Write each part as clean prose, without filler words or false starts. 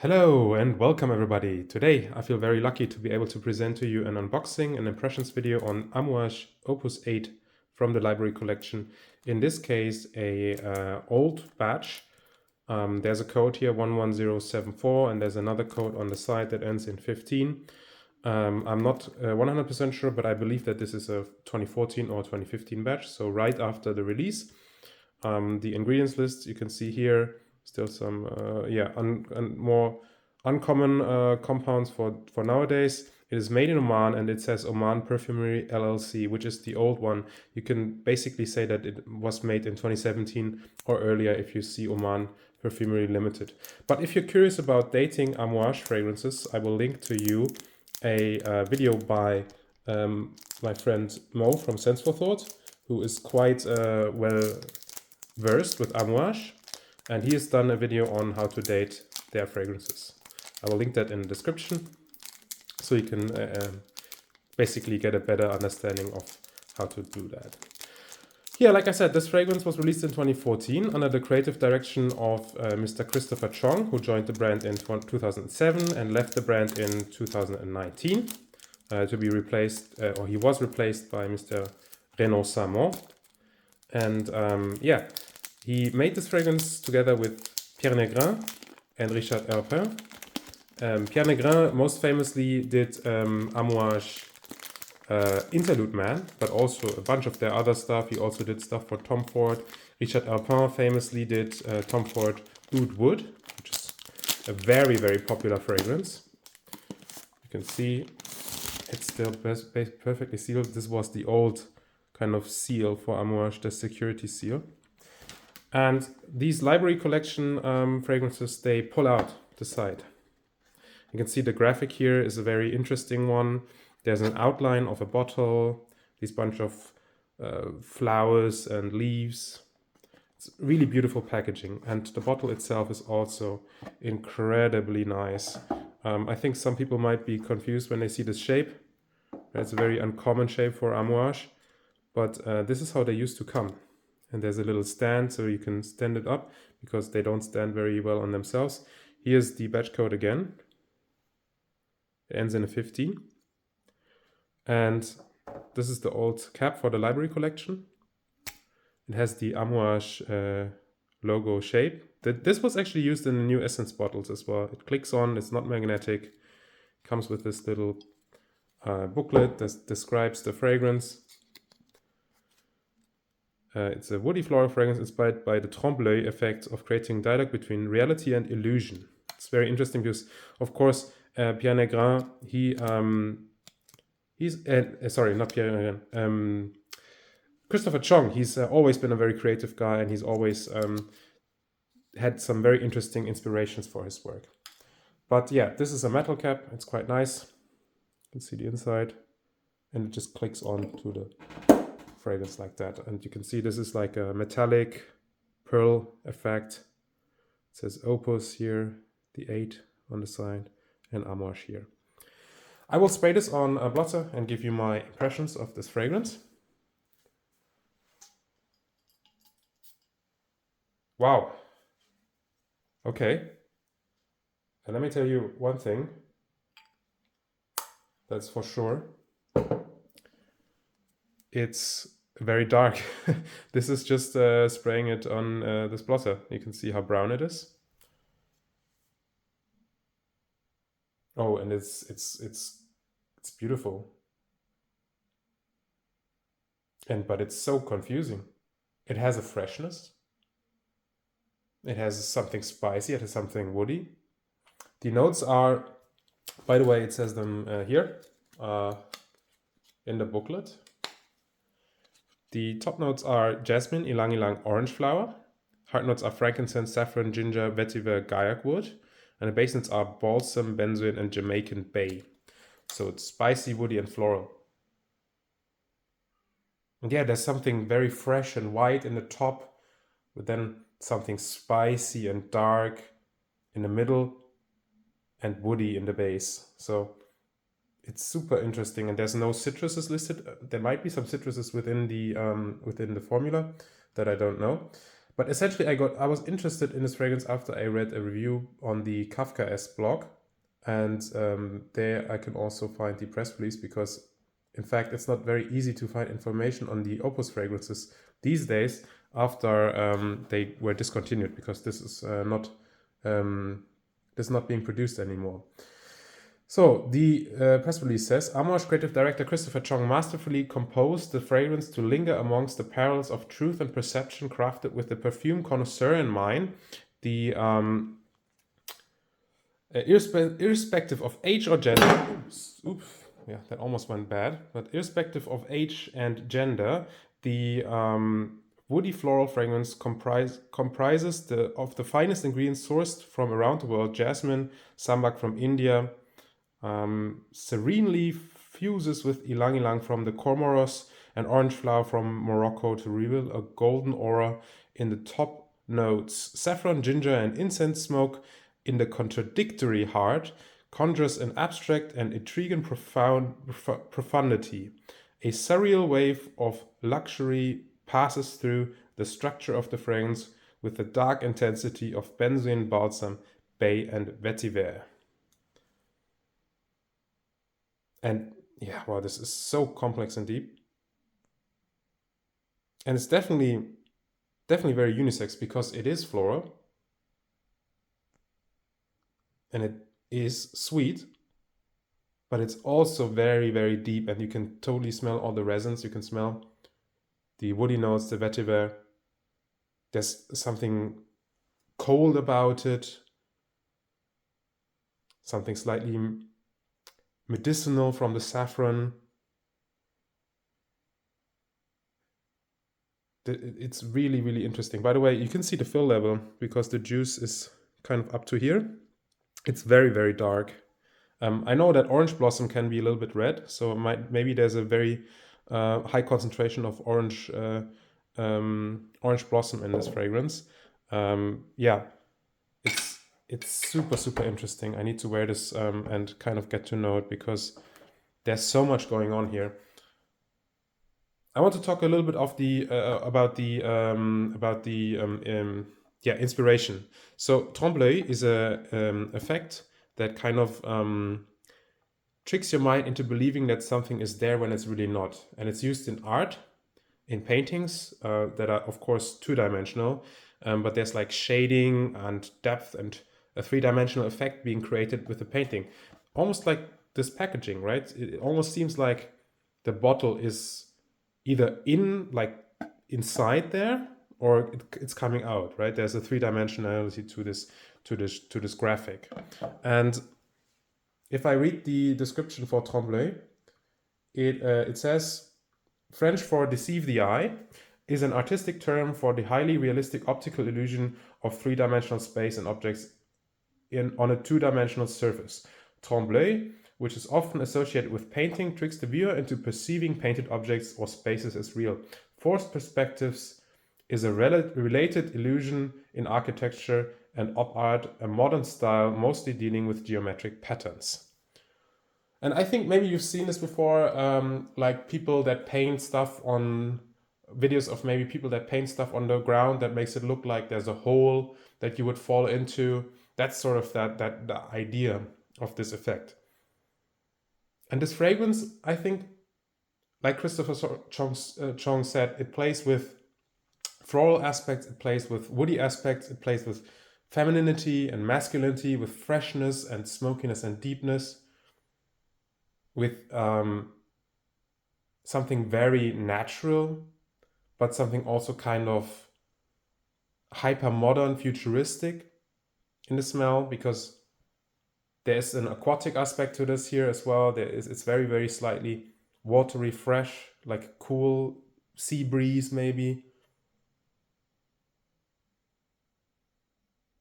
Hello and welcome everybody. Today I feel very lucky to be able to present to you an unboxing and impressions video on Amouage Opus 8 from the library collection. In this case a old batch. There's a code here 11074 and there's another code on the side that ends in 15. I'm not 100% sure, but I believe that this is a 2014 or 2015 batch, so right after the release. The ingredients list you can see here. Still some more uncommon compounds for nowadays. It is made in Oman and it says Oman Perfumery LLC, which is the old one. You can basically say that it was made in 2017 or earlier if you see Oman Perfumery Limited. But if you're curious about dating Amouage fragrances, I will link to you a video by my friend Mo from Sense for Thought, who is quite well versed with Amouage. And he has done a video on how to date their fragrances. I will link that in the description so you can basically get a better understanding of how to do that. Yeah, like I said, this fragrance was released in 2014 under the creative direction of Mr. Christopher Chong, who joined the brand in 2007 and left the brand in 2019 to be replaced, or he was replaced by Mr. Renaud Samon. And he made this fragrance together with Pierre Negrin and Richard Herpin. Pierre Negrin most famously did Amouage Interlude Man, but also a bunch of their other stuff. He also did stuff for Tom Ford. Richard Herpin famously did Tom Ford Oud Wood, which is a very, very popular fragrance. You can see it's still perfectly sealed. This was the old kind of seal for Amouage, the security seal. And these library collection fragrances, they pull out the side. You can see the graphic here is a very interesting one. There's an outline of a bottle, this bunch of flowers and leaves. It's really beautiful packaging, and the bottle itself is also incredibly nice. I think some people might be confused when they see this shape. It's a very uncommon shape for Amouage, but this is how they used to come. And there's a little stand so you can stand it up because they don't stand very well on themselves. Here's the batch code again. It ends in a 15. And this is the old cap for the library collection. It has the Amouage logo shape. This was actually used in the new Essence bottles as well. It clicks on, it's not magnetic. Comes with this little booklet that describes the fragrance. It's a woody floral fragrance inspired by the trompe-l'œil effect of creating dialogue between reality and illusion. It's very interesting because, of course, Pierre Negrin, Christopher Chong, he's always been a very creative guy, and he's always had some very interesting inspirations for his work. But yeah, this is a metal cap. It's quite nice. You can see the inside, and it just clicks on to the fragrance like that. And you can see this is like a metallic pearl effect. It says Opus here, the 8 on the side, and Amouage here. I will spray this on a blotter and give you my impressions of this fragrance. Wow. Okay. And let me tell you one thing. That's for sure. It's very dark. This is just spraying it on this blotter. You can see how brown it is. Oh, and it's beautiful. But it's so confusing. It has a freshness. It has something spicy. It has something woody. The notes are, by the way, it says them here in the booklet. The top notes are jasmine, ylang ylang, orange flower. Heart notes are frankincense, saffron, ginger, vetiver, gaiac wood. And the base notes are balsam, benzoin, and Jamaican bay. So it's spicy, woody, and floral. And yeah, there's something very fresh and white in the top, but then something spicy and dark in the middle, and woody in the base. So it's super interesting, and there's no citruses listed. There might be some citruses within the formula that I don't know. But essentially I was interested in this fragrance after I read a review on the Kafka-esque blog. And there I can also find the press release, because in fact it's not very easy to find information on the Opus fragrances these days after they were discontinued, because this is not being produced anymore. So the press release says, Amouage creative director Christopher Chong masterfully composed the fragrance to linger amongst the perils of truth and perception, crafted with the perfume connoisseur in mind. The irrespective of age or gender, oops, yeah, that almost went bad. But irrespective of age and gender, the woody floral fragrance comprises of the finest ingredients sourced from around the world: jasmine, sambac from India. Serenely fuses with ylang ylang from the Comoros and orange flower from Morocco to reveal a golden aura in the top notes. Saffron, ginger, and incense smoke in the contradictory heart conjures an abstract and intriguing profundity. A surreal wave of luxury passes through the structure of the fragrance with the dark intensity of benzoin, balsam, bay, and vetiver. And yeah, wow, this is so complex and deep. And it's definitely very unisex, because it is floral. And it is sweet. But it's also very, very deep, and you can totally smell all the resins. You can smell the woody notes, the vetiver. There's something cold about it. Something slightly medicinal from the saffron. It's really, really interesting. By the way, you can see the fill level, because the juice is kind of up to here. It's very, very dark. I know that orange blossom can be a little bit red, so maybe there's a very high concentration of orange blossom in this fragrance. Yeah, it's super, super interesting. I need to wear this and kind of get to know it, because there's so much going on here. I want to talk a little bit of the about the inspiration. So Trompe is a effect that kind of tricks your mind into believing that something is there when it's really not, and it's used in art, in paintings that are of course two-dimensional, but there's like shading and depth and a three-dimensional effect being created with the painting, almost like this packaging, right? It almost seems like the bottle is either inside there, or it's coming out, right? There's a three-dimensionality to this graphic. And if I read the description for Trompe, it says, French for deceive the eye, is an artistic term for the highly realistic optical illusion of three-dimensional space and objects on a two-dimensional surface. Trompe, which is often associated with painting, tricks the viewer into perceiving painted objects or spaces as real. Forced perspectives is a related illusion in architecture and op art, a modern style mostly dealing with geometric patterns. And I think maybe you've seen this before, like people that paint stuff on videos of maybe people that paint stuff on the ground that makes it look like there's a hole that you would fall into. That's sort of the idea of this effect. And this fragrance, I think, like Christopher Chong said, it plays with floral aspects, it plays with woody aspects, it plays with femininity and masculinity, with freshness and smokiness and deepness, with something very natural, but something also kind of hyper modern, futuristic in the smell, because there's an aquatic aspect to this here as well. It's very, very slightly watery, fresh, like a cool sea breeze maybe.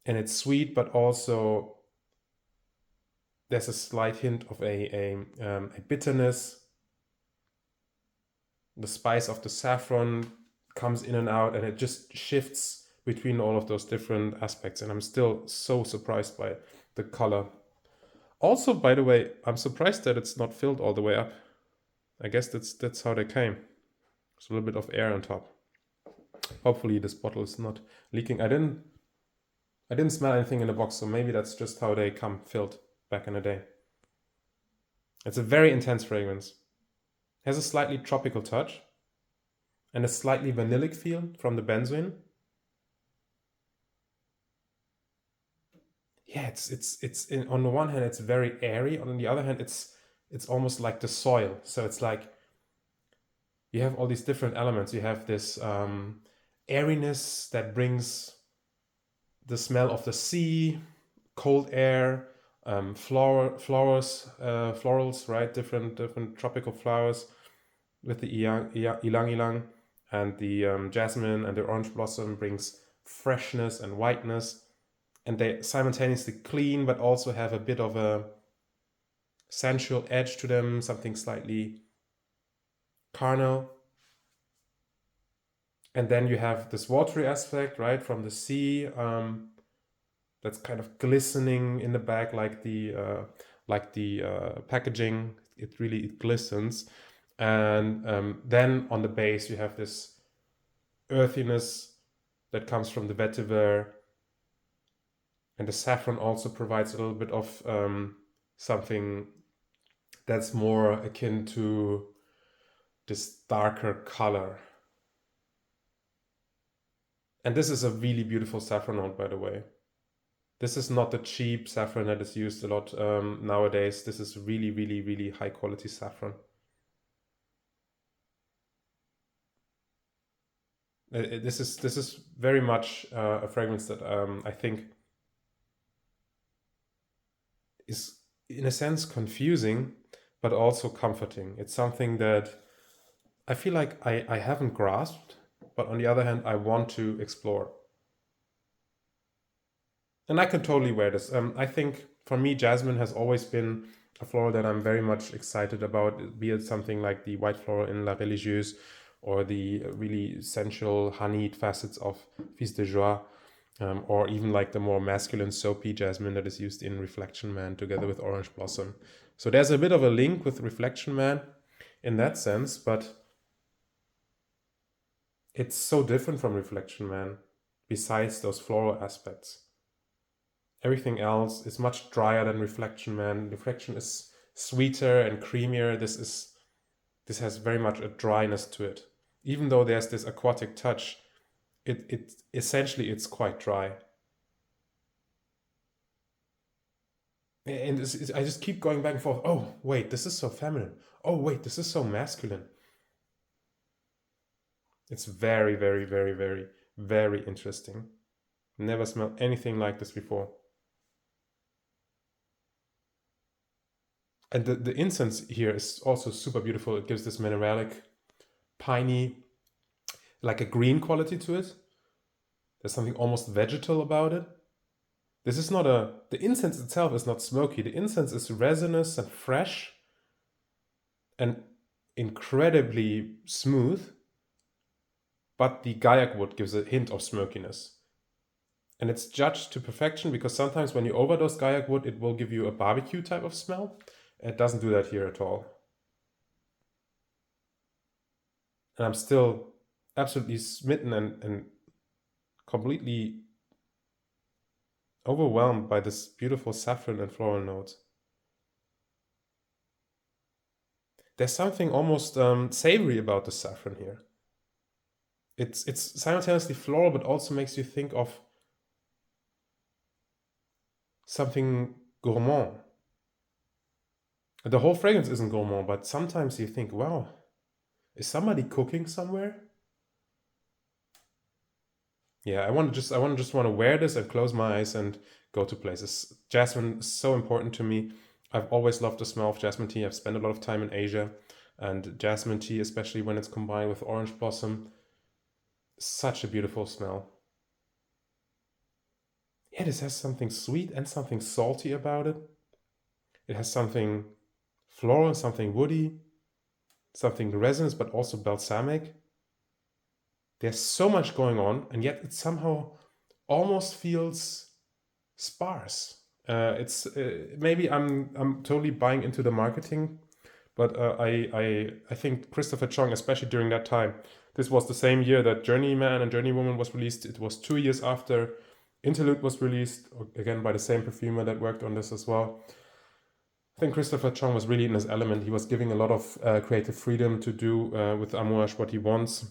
And it's sweet, but also there's a slight hint of a bitterness. The spice of the saffron comes in and out, and it just shifts between all of those different aspects. And I'm still so surprised by the color. Also, by the way, I'm surprised that it's not filled all the way up. I guess that's how they came. There's a little bit of air on top. Hopefully this bottle is not leaking. I didn't smell anything in the box, so maybe that's just how they come filled back in the day. It's a very intense fragrance. It has a slightly tropical touch and a slightly vanillic feel from the benzoin. Yeah, on the one hand it's very airy, on the other hand it's almost like the soil. So it's like you have all these different elements. You have this airiness that brings the smell of the sea, cold air, florals, right? Different tropical flowers with the ylang ylang, and the jasmine and the orange blossom brings freshness and whiteness, and they simultaneously clean but also have a bit of a sensual edge to them, something slightly carnal. And then you have this watery aspect, right, from the sea, that's kind of glistening in the back, like the packaging. It glistens, and then on the base you have this earthiness that comes from the vetiver, and the saffron also provides a little bit of something that's more akin to this darker color. And this is a really beautiful saffron note, by the way. This is not the cheap saffron that is used a lot nowadays. This is really, really, really high quality saffron. This is very much a fragrance that I think is in a sense confusing, but also comforting. It's something that I feel like I haven't grasped, but on the other hand, I want to explore. And I can totally wear this. I think for me, jasmine has always been a floral that I'm very much excited about, be it something like the white floral in La Religieuse or the really sensual honeyed facets of Fils de Joie, or even like the more masculine soapy jasmine that is used in Reflection Man together with Orange Blossom. So there's a bit of a link with Reflection Man in that sense, but it's so different from Reflection Man besides those floral aspects. Everything else is much drier than Reflection Man. Reflection is sweeter and creamier. This has very much a dryness to it. Even though there's this aquatic touch, it essentially it's quite dry. And I just keep going back and forth. Oh, wait, this is so feminine. Oh, wait, this is so masculine. It's very, very, very, very, very interesting. Never smelled anything like this before. And the incense here is also super beautiful. It gives this mineralic, piney, like a green quality to it. There's something almost vegetal about it. This is not the incense itself is not smoky. The incense is resinous and fresh and incredibly smooth, but the gaiac wood gives a hint of smokiness. And it's judged to perfection because sometimes when you overdose gaiac wood, it will give you a barbecue type of smell. It doesn't do that here at all. And I'm still absolutely smitten and completely overwhelmed by this beautiful saffron and floral notes. There's something almost savory about the saffron here. It's simultaneously floral, but also makes you think of something gourmand. The whole fragrance isn't gourmand, but sometimes you think, wow, is somebody cooking somewhere? Yeah, I want to wear this and close my eyes and go to places. Jasmine is so important to me. I've always loved the smell of jasmine tea. I've spent a lot of time in Asia, and jasmine tea, especially when it's combined with orange blossom, such a beautiful smell. Yeah, this has something sweet and something salty about it. It has something floral, something woody, something resinous, but also balsamic. There's so much going on, and yet it somehow almost feels sparse. It's maybe I'm totally buying into the marketing, but I think Christopher Chong, especially during that time, This was the same year that Journeyman and Journeywoman was released. It was 2 years after Interlude was released, again by the same perfumer that worked on this as well. I think Christopher Chong was really in his element. He was giving a lot of creative freedom to do with Amouage what he wants,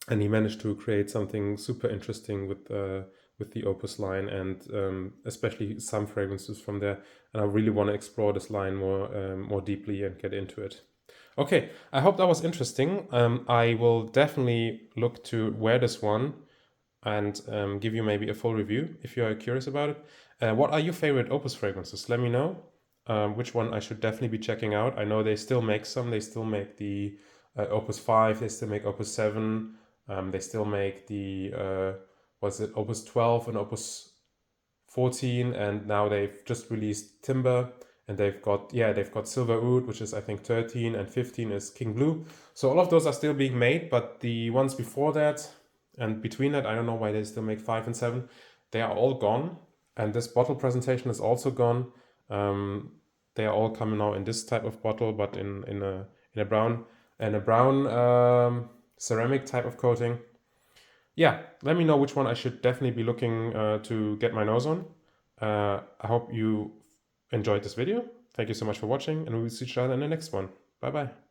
and he managed to create something super interesting with the Opus line, and especially some fragrances from there. And I really want to explore this line more deeply and get into it. Okay, I hope that was interesting. I will definitely look to wear this one and give you maybe a full review if you are curious about it. What are your favorite Opus fragrances? Let me know which one I should definitely be checking out. I know they still make some. They still make the Opus V. They still make Opus VII. They still make the Opus 12 and Opus 14, and now they've just released Timber, and they've got Silver Oud, which is I think 13, and 15 is King Blue. So all of those are still being made, but the ones before that and between that, I don't know why they still make 5 and 7. They are all gone, and this bottle presentation is also gone. They are all coming now in this type of bottle, but in a brown ceramic type of coating. Yeah, let me know which one I should definitely be looking to get my nose on. I hope you enjoyed this video. Thank you so much for watching, and we will see each other in the next one. Bye bye.